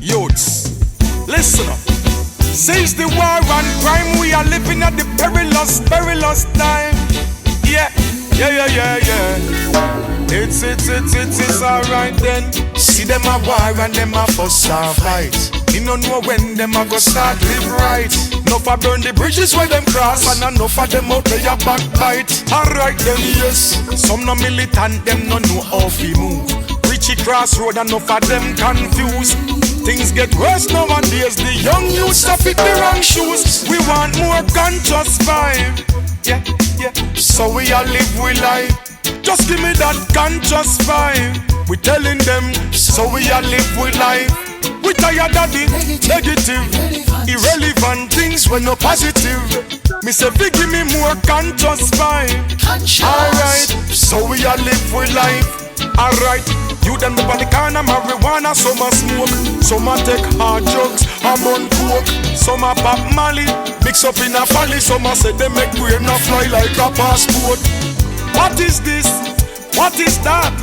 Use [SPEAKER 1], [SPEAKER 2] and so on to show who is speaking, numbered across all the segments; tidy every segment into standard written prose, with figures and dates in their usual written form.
[SPEAKER 1] Youths, listen up. Since the war and crime, we are living at the perilous time. Yeah. It's alright then. See them a war and them a fuss and fight. You don't know when them a go start live right. Enough a burn the bridges where them cross, and enough of them out there a backbite. Alright then, yes. Some no militant, them no know how fi move. Richie crossroad, enough of them confused. Things get worse nowadays. The young youths a fit the wrong shoes. We want more conscious vibe. Yeah. So we a live we life. Just give me that conscious vibe. We telling them, so we a live we life. We tired of the negative, irrelevant things when no positive. Me say, give me more conscious vibe. Alright, so we a live we life. Alright, you them up on the corner, marijuana, some a smoke, some a take hard drugs, I'm on coke, some a pop Molly, mix up in a folly, some a say they make brain a fly like a passport. What is this? What is that?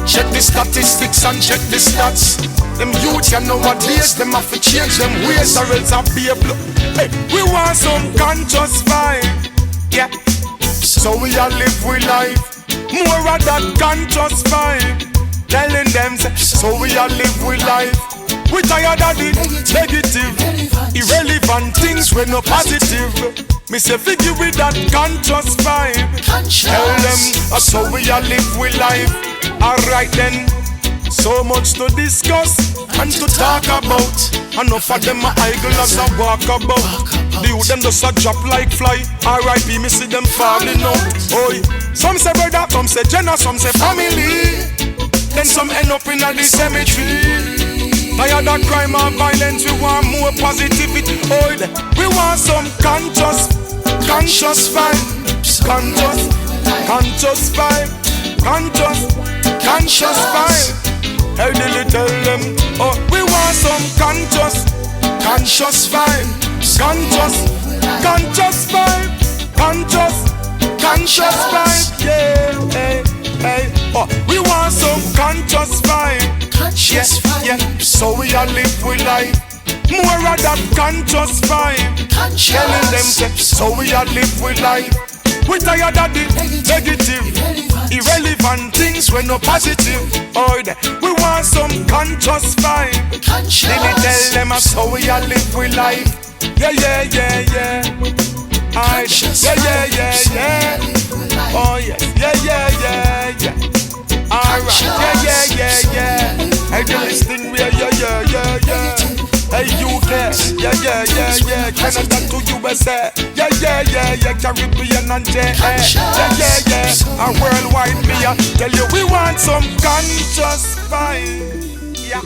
[SPEAKER 1] Check the statistics and check the stats. Them youths you nowadays, them have to change them ways or else a be a blow. Hey, we want some conscious vibe. Yeah, so we a live we life. More of that conscious vibe. Telling them, so we a live we life. We tired of the negative, irrelevant things when no positive. Me say figure with that conscious vibe. Tell them, so we a live we life. Alright then, so much to discuss and to talk about. Enough of them a idle as a walk about. The youth them just a drop like fly. R.I.P. me see them falling out. Oi, some say brother, some say Jenna, some say family. Then some end up in a the cemetery. Tired of crime and violence, we want more positivity. Oi, we want some conscious vibe. Conscious vibe. Elderly tell them, oh, we want some conscious vibe. Conscious vibe. Yeah, hey. Oh, we want some conscious vibe. Yeah. So we a live we life. More of that conscious vibe. Telling them, so we a live we life. We tired of the negative, irrelevant things when no positive. Oh, we want some conscious vibe. Let me tell them how we a live we life. Yeah. Alright, yeah. Oh yeah. Alright, yeah. Hey, do this thing, yeah. Hey, UK, yeah. Canada to USA, yeah. Caribbean and yeah. A worldwide me, tell you we want some conscious vibe, yeah.